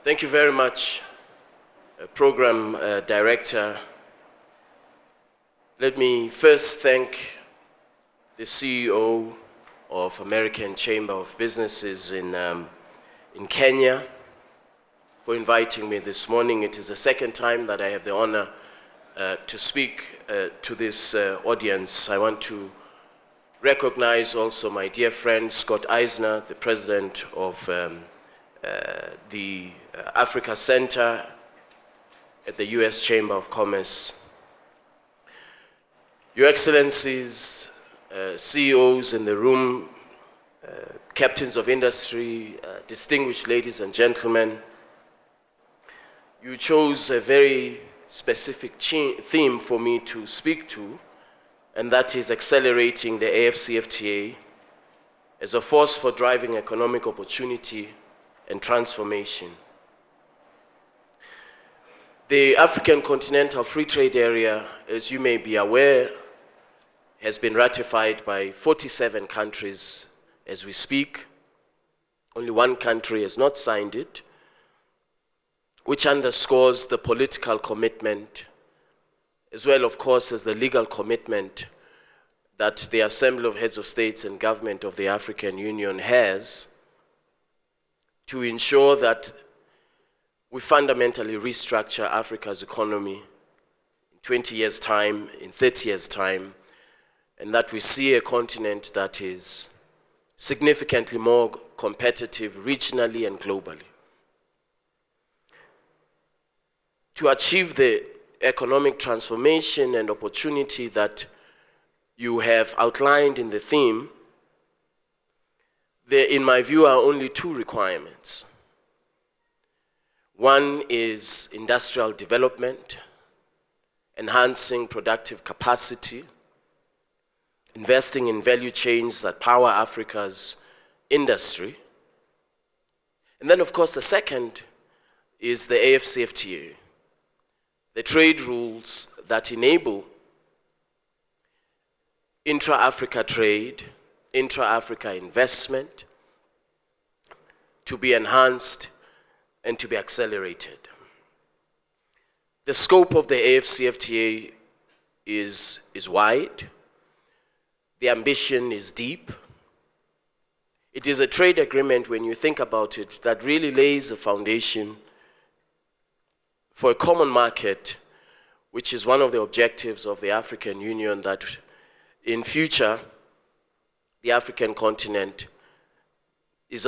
Thank you very much, Program Director. Let me first thank the CEO of American Chamber of Businesses in Kenya for inviting me this morning. It is the second time that I have the honor to speak to this audience. I want to recognize also my dear friend Scott Eisner, the president of the Africa Center at the U.S. Chamber of Commerce. Your Excellencies, CEOs in the room, captains of industry, distinguished ladies and gentlemen, you chose a very specific theme for me to speak to, and that is accelerating the AfCFTA as a force for driving economic opportunity and transformation. The African Continental Free Trade Area, as you may be aware, has been ratified by 47 countries as we speak. Only one country has not signed it, which underscores the political commitment, as well, of course, as the legal commitment that the Assembly of Heads of States and Government of the African Union has to ensure that we fundamentally restructure Africa's economy in 20 years' time, in 30 years' time, and that we see a continent that is significantly more competitive regionally and globally. To achieve the economic transformation and opportunity that you have outlined in the theme, there, in my view, are only two requirements. One is industrial development, enhancing productive capacity, investing in value chains that power Africa's industry. And then, of course, the second is the AfCFTA, the trade rules that enable intra-Africa trade, intra-Africa investment to be enhanced and to be accelerated. The scope of the AfCFTA is wide. The ambition is deep. It is a trade agreement, when you think about it, that really lays a foundation for a common market, which is one of the objectives of the African Union, that in future, the African continent is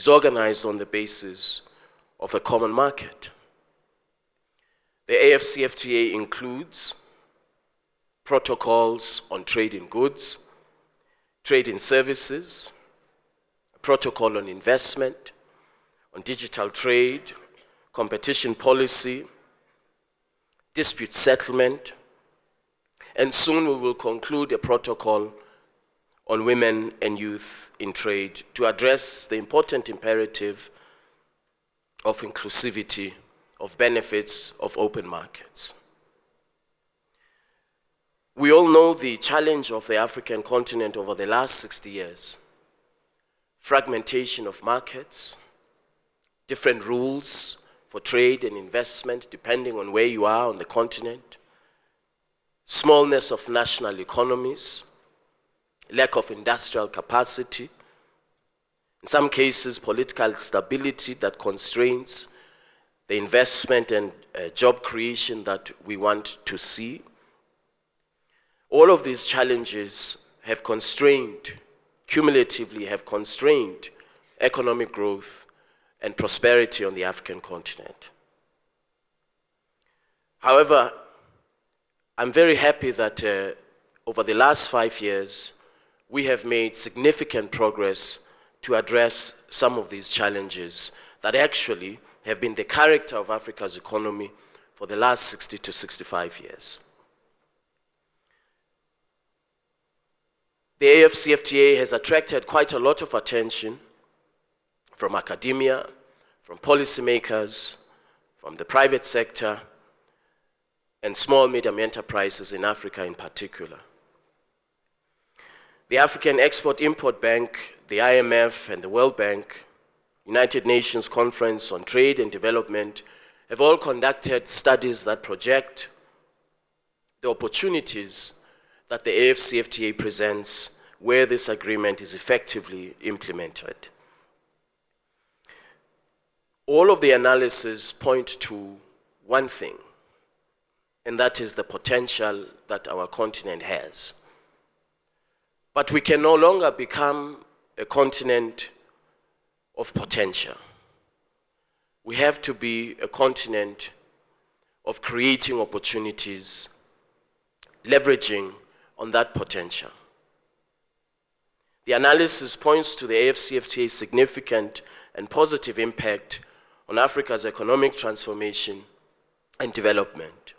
organized on the basis of a common market. The AfCFTA includes protocols on trade in goods, trade in services, a protocol on investment, on digital trade, competition policy, dispute settlement, and soon we will conclude a protocol on women and youth in trade to address the important imperative of inclusivity, of benefits, of open markets. We all know the challenge of the African continent over the last 60 years. Fragmentation of markets, different rules for trade and investment depending on where you are on the continent, smallness of national economies, lack of industrial capacity, in some cases political stability that constrains the investment and job creation that we want to see. All of these challenges have cumulatively have constrained economic growth and prosperity on the African continent. However, I'm very happy that over the last 5 years, we have made significant progress to address some of these challenges that actually have been the character of Africa's economy for the last 60 to 65 years. The AfCFTA has attracted quite a lot of attention from academia, from policymakers, from the private sector, and small medium enterprises in Africa in particular. The African Export-Import Bank, the IMF, and the World Bank United Nations Conference on Trade and Development have all conducted studies that project the opportunities that the AfCFTA presents where this agreement is effectively implemented. All of the analysis point to one thing, and that is the potential that our continent has. But we can no longer become a continent of potential. We have to be a continent of creating opportunities, leveraging on that potential. The analysis points to the AfCFTA's significant and positive impact on Africa's economic transformation and development.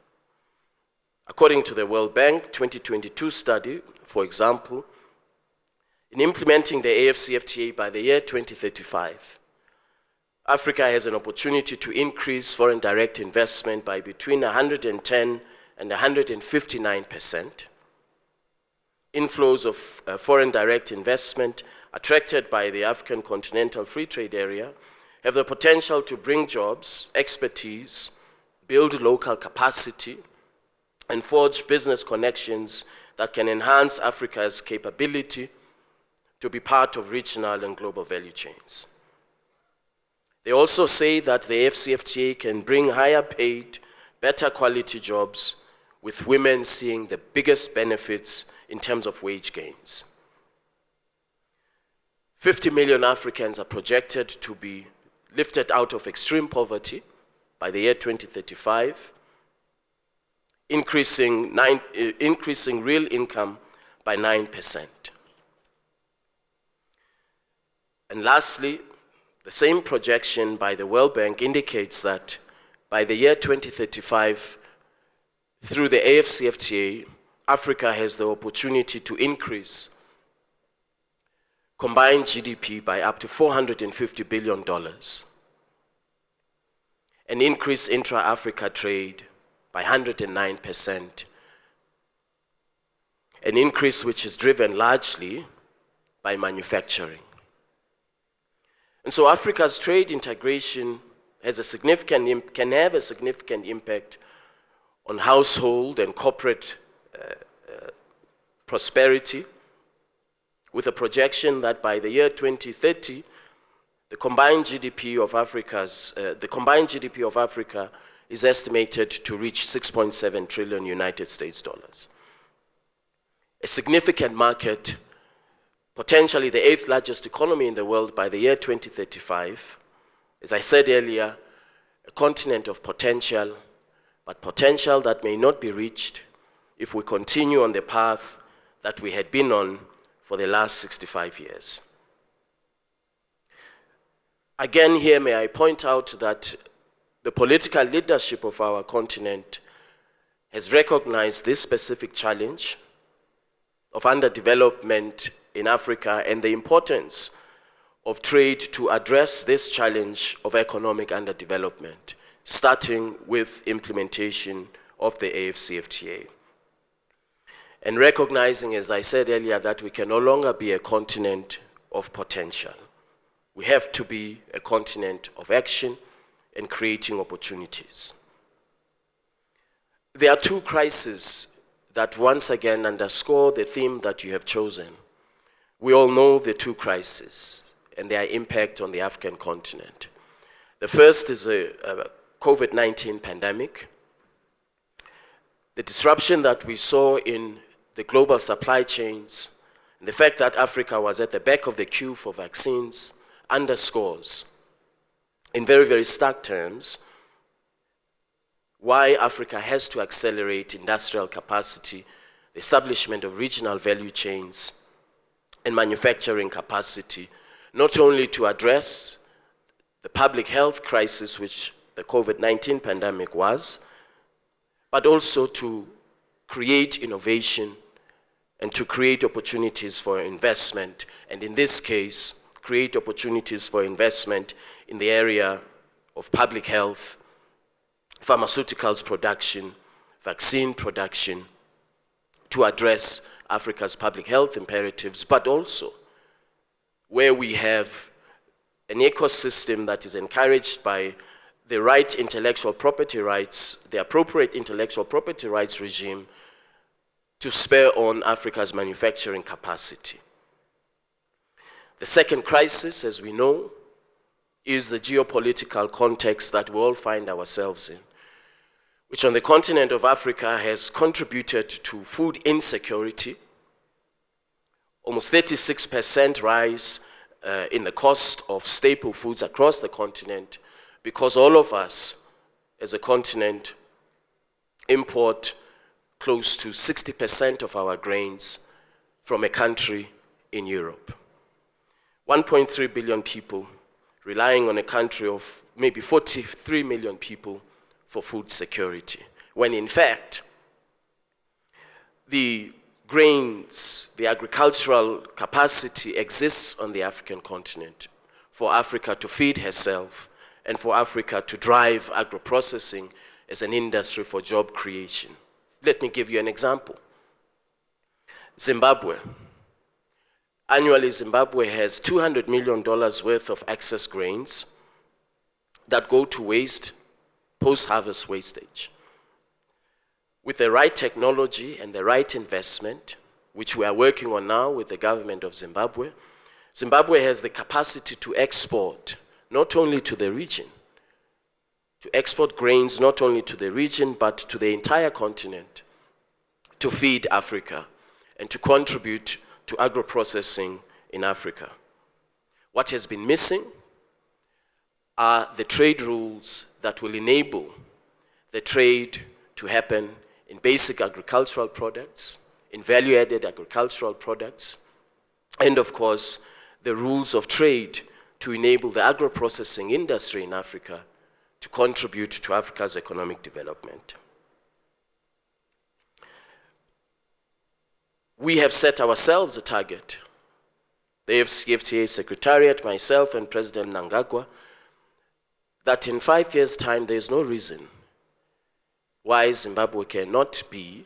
According to the World Bank 2022 study, for example, in implementing the AfCFTA by the year 2035, Africa has an opportunity to increase foreign direct investment by between 110 and 159%. Inflows of foreign direct investment attracted by the African Continental Free Trade Area have the potential to bring jobs, expertise, build local capacity, and forge business connections that can enhance Africa's capability to be part of regional and global value chains. They also say that the AfCFTA can bring higher paid, better quality jobs, with women seeing the biggest benefits in terms of wage gains. 50 million Africans are projected to be lifted out of extreme poverty by the year 2035, increasing real income by 9%. And lastly, the same projection by the World Bank indicates that by the year 2035, through the AfCFTA, Africa has the opportunity to increase combined GDP by up to $450 billion, and increase intra-Africa trade by 109%, an increase which is driven largely by manufacturing. And so Africa's trade integration has can have a significant impact on household and corporate prosperity, with a projection that by the year 2030, the combined GDP of Africa is estimated to reach 6.7 trillion United States dollars. A significant market, potentially the 8th largest economy in the world by the year 2035. As I said earlier, a continent of potential, but potential that may not be reached if we continue on the path that we had been on for the last 65 years. Again, here may I point out that the political leadership of our continent has recognized this specific challenge of underdevelopment in Africa and the importance of trade to address this challenge of economic underdevelopment, starting with implementation of the AfCFTA. And recognizing, as I said earlier, that we can no longer be a continent of potential. We have to be a continent of action and creating opportunities. There are two crises that once again underscore the theme that you have chosen. We all know the two crises and their impact on the African continent. The first is the COVID-19 pandemic. The disruption that we saw in the global supply chains, and the fact that Africa was at the back of the queue for vaccines underscores, in very, very stark terms, why Africa has to accelerate industrial capacity, the establishment of regional value chains, and manufacturing capacity, not only to address the public health crisis which the COVID-19 pandemic was, but also to create innovation and to create opportunities for investment, and in this case, create opportunities for investment in the area of public health, pharmaceuticals production, vaccine production, to address Africa's public health imperatives, but also where we have an ecosystem that is encouraged by the right intellectual property rights, the appropriate intellectual property rights regime to spur on Africa's manufacturing capacity. The second crisis, as we know, is the geopolitical context that we all find ourselves in, which on the continent of Africa has contributed to food insecurity, almost 36% rise in the cost of staple foods across the continent, because all of us as a continent import close to 60% of our grains from a country in Europe. 1.3 billion people relying on a country of maybe 43 million people for food security, when in fact, the grains, the agricultural capacity exists on the African continent for Africa to feed herself and for Africa to drive agro-processing as an industry for job creation. Let me give you an example. Zimbabwe. Annually, Zimbabwe has $200 million worth of excess grains that go to waste, post-harvest wastage. With the right technology and the right investment, which we are working on now with the government of Zimbabwe, Zimbabwe has the capacity to export not only to the region, to export grains not only to the region, but to the entire continent, to feed Africa and to contribute to agro-processing in Africa. What has been missing are the trade rules that will enable the trade to happen in basic agricultural products, in value-added agricultural products, and of course, the rules of trade to enable the agro-processing industry in Africa to contribute to Africa's economic development. We have set ourselves a target. The AfCFTA Secretariat, myself, and President Mnangagwa, that in 5 years' time, there is no reason why Zimbabwe cannot be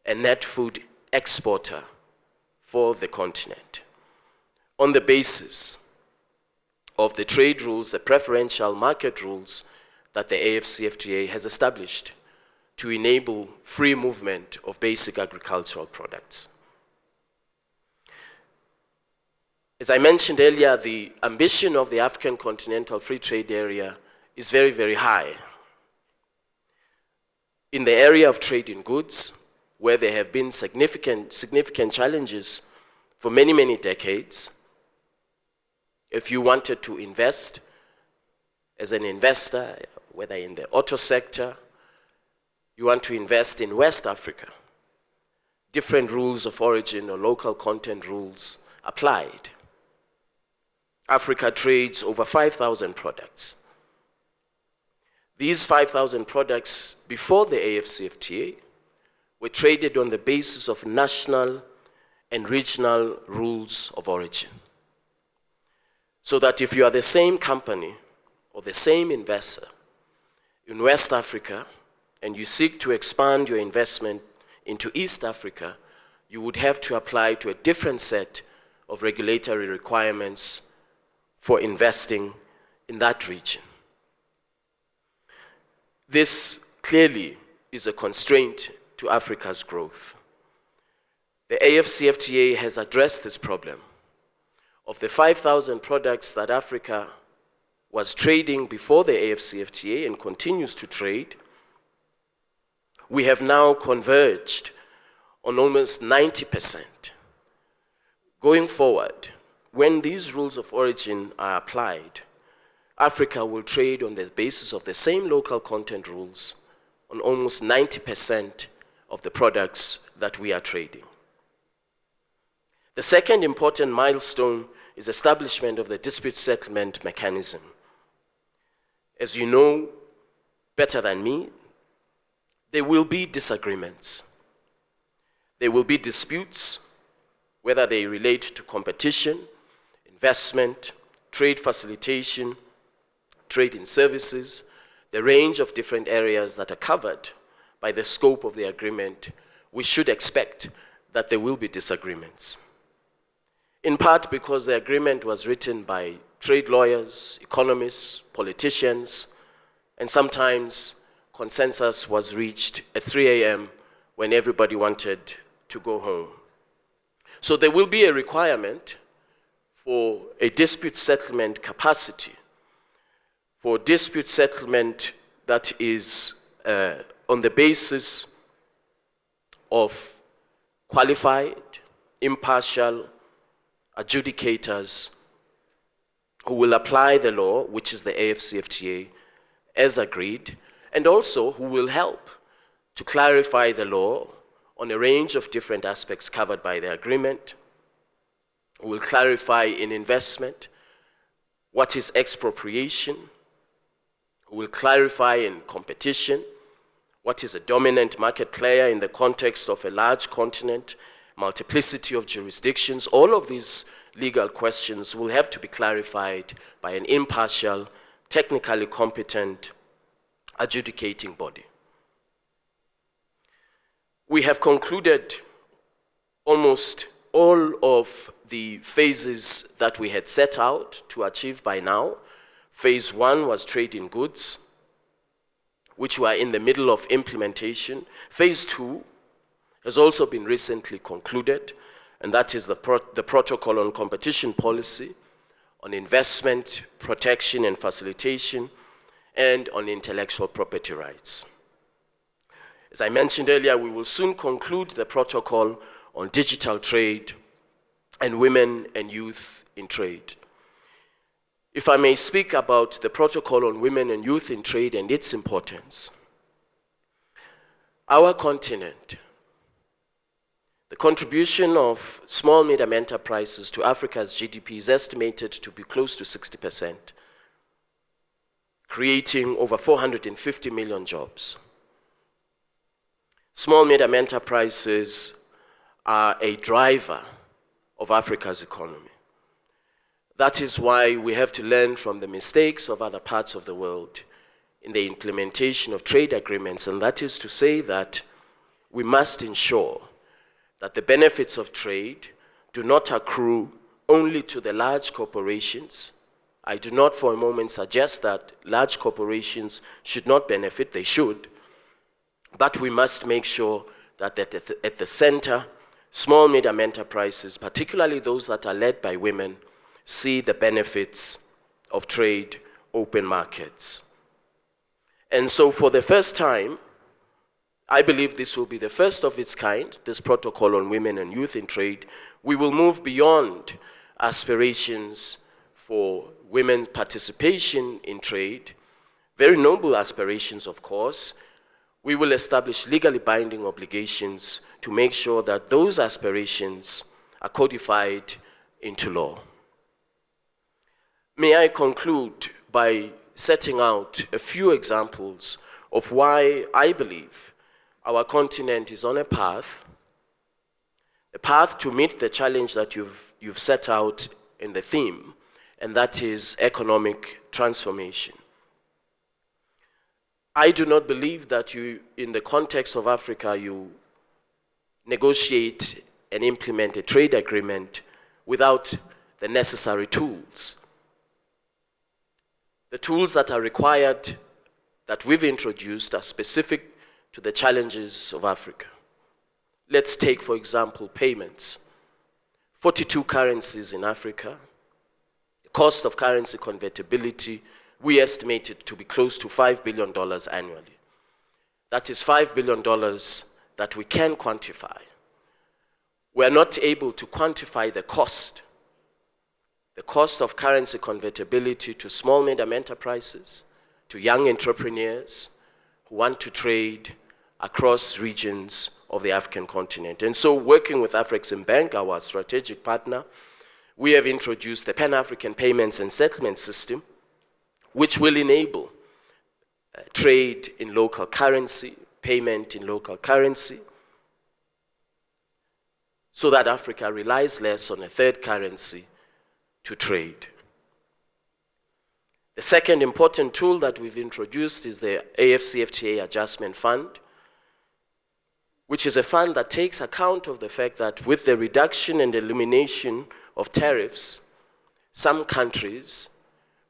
a net food exporter for the continent on the basis of the trade rules, the preferential market rules that the AfCFTA has established to enable free movement of basic agricultural products. As I mentioned earlier, the ambition of the African Continental Free Trade Area is very, very high. In the area of trade in goods, where there have been significant challenges for many, many decades, if you wanted to invest as an investor, whether in the auto sector, you want to invest in West Africa, different rules of origin or local content rules applied. Africa trades over 5,000 products. These 5,000 products before the AfCFTA were traded on the basis of national and regional rules of origin. So that if you are the same company or the same investor in West Africa and you seek to expand your investment into East Africa, you would have to apply to a different set of regulatory requirements for investing in that region. This clearly is a constraint to Africa's growth. The AfCFTA has addressed this problem. Of the 5,000 products that Africa was trading before the AfCFTA and continues to trade, we have now converged on almost 90%. Going forward, when these rules of origin are applied, Africa will trade on the basis of the same local content rules on almost 90% of the products that we are trading. The second important milestone is establishment of the dispute settlement mechanism. As you know better than me, there will be disagreements. There will be disputes, whether they relate to competition, investment, trade facilitation, trade in services, the range of different areas that are covered by the scope of the agreement. We should expect that there will be disagreements. In part because the agreement was written by trade lawyers, economists, politicians, and sometimes consensus was reached at 3 a.m. when everybody wanted to go home. So there will be a requirement for a dispute settlement capacity, for dispute settlement that is on the basis of qualified, impartial adjudicators who will apply the law, which is the AfCFTA, as agreed, and also who will help to clarify the law on a range of different aspects covered by the agreement, who will clarify in investment what is expropriation, who will clarify in competition what is a dominant market player in the context of a large continent, multiplicity of jurisdictions. All of these legal questions will have to be clarified by an impartial, technically competent adjudicating body. We have concluded almost all of the phases that we had set out to achieve by now. Phase 1 was trade in goods, which we are in the middle of implementation. Phase 2 has also been recently concluded, and that is the protocol on competition policy, on investment, protection and facilitation, and on intellectual property rights. As I mentioned earlier, we will soon conclude the protocol on digital trade and women and youth in trade. If I may speak about the protocol on women and youth in trade and its importance, our continent, the contribution of small medium enterprises to Africa's GDP is estimated to be close to 60%, creating over 450 million jobs. Small medium enterprises are a driver of Africa's economy. That is why we have to learn from the mistakes of other parts of the world in the implementation of trade agreements, and that is to say that we must ensure that the benefits of trade do not accrue only to the large corporations. I do not for a moment suggest that large corporations should not benefit, they should, but we must make sure that at the center, small medium enterprises, particularly those that are led by women, see the benefits of trade, open markets. And so for the first time, I believe this will be the first of its kind, this protocol on women and youth in trade. We will move beyond aspirations for women's participation in trade, very noble aspirations, of course. We will establish legally binding obligations to make sure that those aspirations are codified into law. May I conclude by setting out a few examples of why I believe our continent is on a path to meet the challenge that you've set out in the theme, and that is economic transformation. I do not believe that you, in the context of Africa, you negotiate and implement a trade agreement without the necessary tools. The tools that are required, that we've introduced, are specific to the challenges of Africa. Let's take, for example, payments. 42 currencies in Africa. The cost of currency convertibility, we estimate it to be close to $5 billion annually. That is $5 billion that we can quantify. We are not able to quantify the cost of currency convertibility to small medium enterprises, to young entrepreneurs who want to trade across regions of the African continent. And so working with Afreximbank, our strategic partner, we have introduced the Pan-African Payments and Settlement System, which will enable trade in local currency, payment in local currency, so that Africa relies less on a third currency to trade. The second important tool that we've introduced is the AfCFTA Adjustment Fund, which is a fund that takes account of the fact that with the reduction and elimination of tariffs, some countries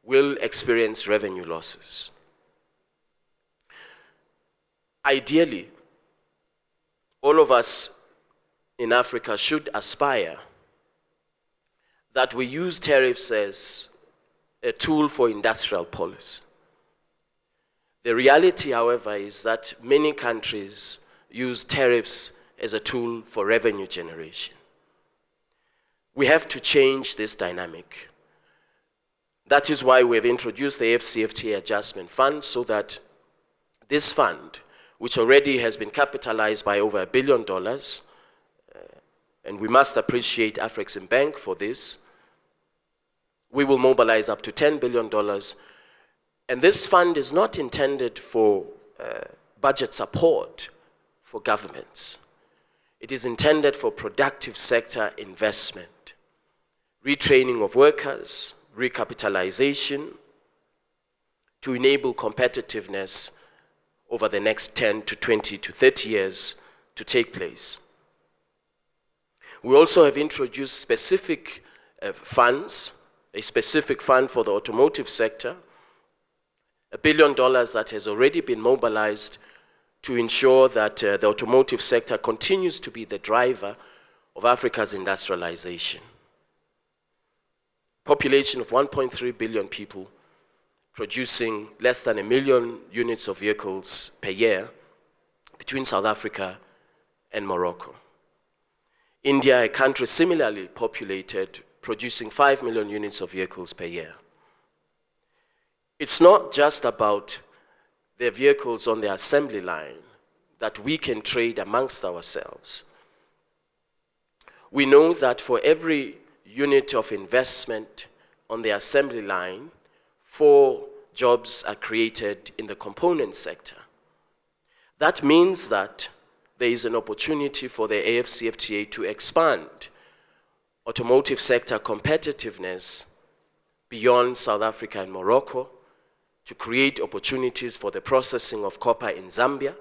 will experience revenue losses. Ideally, all of us in Africa should aspire that we use tariffs as a tool for industrial policy. The reality, however, is that many countries use tariffs as a tool for revenue generation. We have to change this dynamic. That is why we have introduced the AfCFTA Adjustment Fund, so that this fund, which already has been capitalized by over $1 billion, and we must appreciate AfreximBank for this, we will mobilize up to $10 billion. And this fund is not intended for budget support for governments. It is intended for productive sector investment, retraining of workers, recapitalization, to enable competitiveness over the next 10 to 20 to 30 years to take place. We also have introduced specific funds, a specific fund for the automotive sector, $1 billion that has already been mobilized to ensure that the automotive sector continues to be the driver of Africa's industrialization. Population of 1.3 billion people, producing less than 1 million units of vehicles per year between South Africa and Morocco. India, a country similarly populated, producing 5 million units of vehicles per year. It's not just about the vehicles on the assembly line that we can trade amongst ourselves. We know that for every unit of investment on the assembly line, 4 jobs are created in the component sector. That means that there is an opportunity for the AfCFTA to expand automotive sector competitiveness beyond South Africa and Morocco, to create opportunities for the processing of copper in Zambia,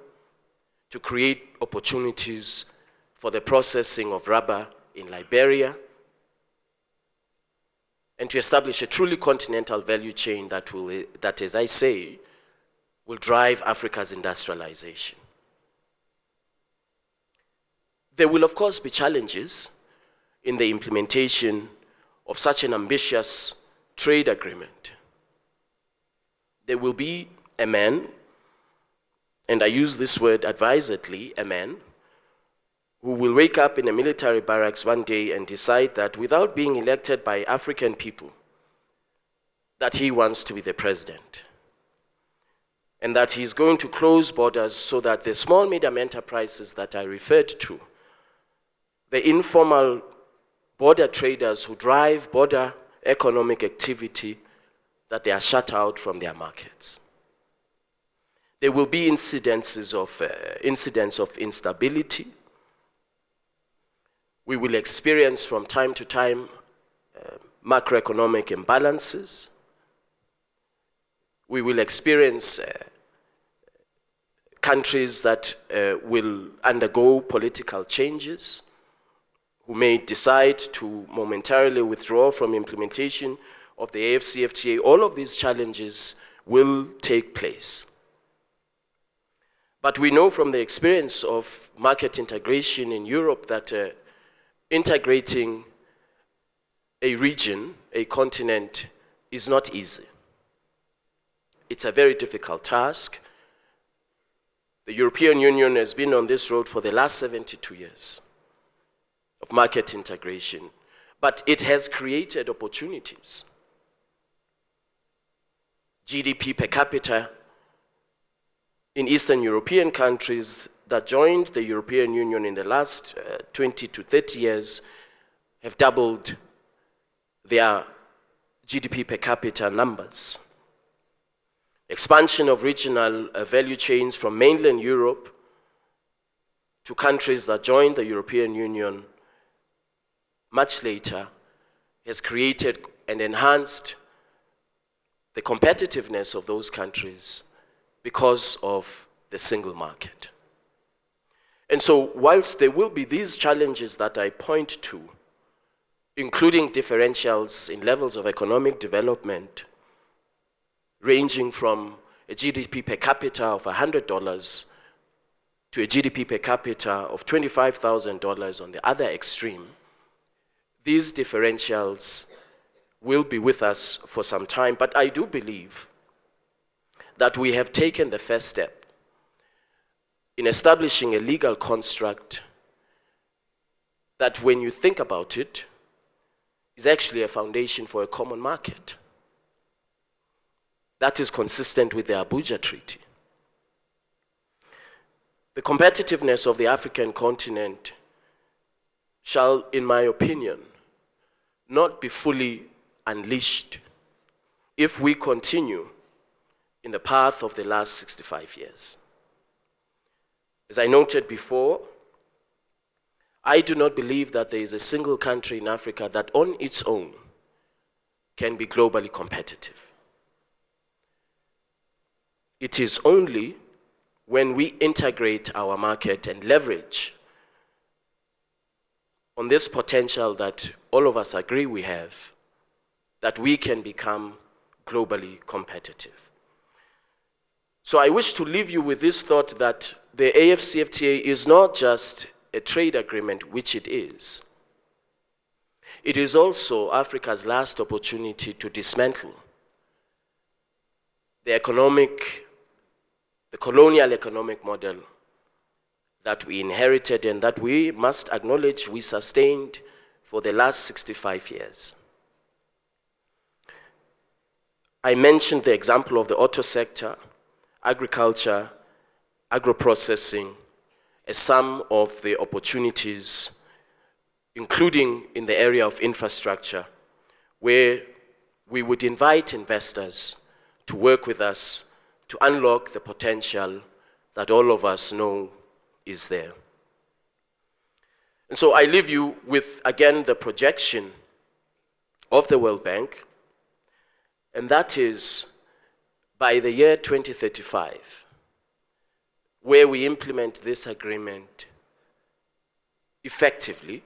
to create opportunities for the processing of rubber in Liberia, and to establish a truly continental value chain that, as I say, will drive Africa's industrialization. There will, of course, be challenges in the implementation of such an ambitious trade agreement. There will be a man, and I use this word advisedly, a man, who will wake up in a military barracks one day and decide that without being elected by African people, that he wants to be the president. And that he's going to close borders so that the small medium enterprises that I referred to, the informal border traders who drive border economic activity, that they are shut out from their markets. There will be incidents of instability. We will experience from time to time macroeconomic imbalances. We will experience countries that will undergo political changes, who may decide to momentarily withdraw from implementation of the AfCFTA. All of these challenges will take place. But we know from the experience of market integration in Europe that integrating a region, a continent, is not easy. It's a very difficult task. The European Union has been on this road for the last 72 years of market integration, but it has created opportunities. GDP per capita in Eastern European countries that joined the European Union in the last 20 to 30 years have doubled their GDP per capita numbers. Expansion of regional value chains from mainland Europe to countries that joined the European Union much later has created and enhanced the competitiveness of those countries because of the single market. And so whilst there will be these challenges that I point to, including differentials in levels of economic development, ranging from a GDP per capita of $100 to a GDP per capita of $25,000 on the other extreme, these differentials will be with us for some time. But I do believe that we have taken the first step in establishing a legal construct that, when you think about it, is actually a foundation for a common market. That is consistent with the Abuja Treaty. The competitiveness of the African continent shall, in my opinion, not be fully unleashed if we continue in the path of the last 65 years. As I noted before, I do not believe that there is a single country in Africa that on its own can be globally competitive. It is only when we integrate our market and leverage on this potential that all of us agree we have, that we can become globally competitive. So I wish to leave you with this thought that the AfCFTA is not just a trade agreement, which it is. It is also Africa's last opportunity to dismantle the colonial economic model that we inherited and that we must acknowledge we sustained for the last 65 years. I mentioned the example of the auto sector, agriculture, agro-processing, as some of the opportunities, including in the area of infrastructure, where we would invite investors to work with us to unlock the potential that all of us know is there. And so I leave you with, again, the projection of the World Bank, and that is by the year 2035, where we implement this agreement effectively,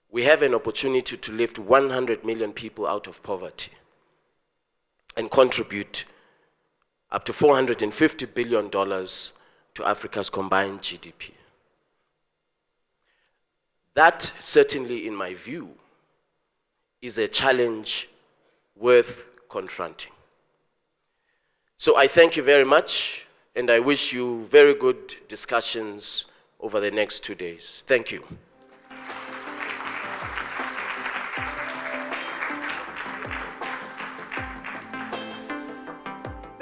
we have an opportunity to lift 100 million people out of poverty and contribute up to $450 billion to Africa's combined GDP. That, certainly in my view, is a challenge worth confronting. So I thank you very much, and I wish you very good discussions over the next 2 days. Thank you.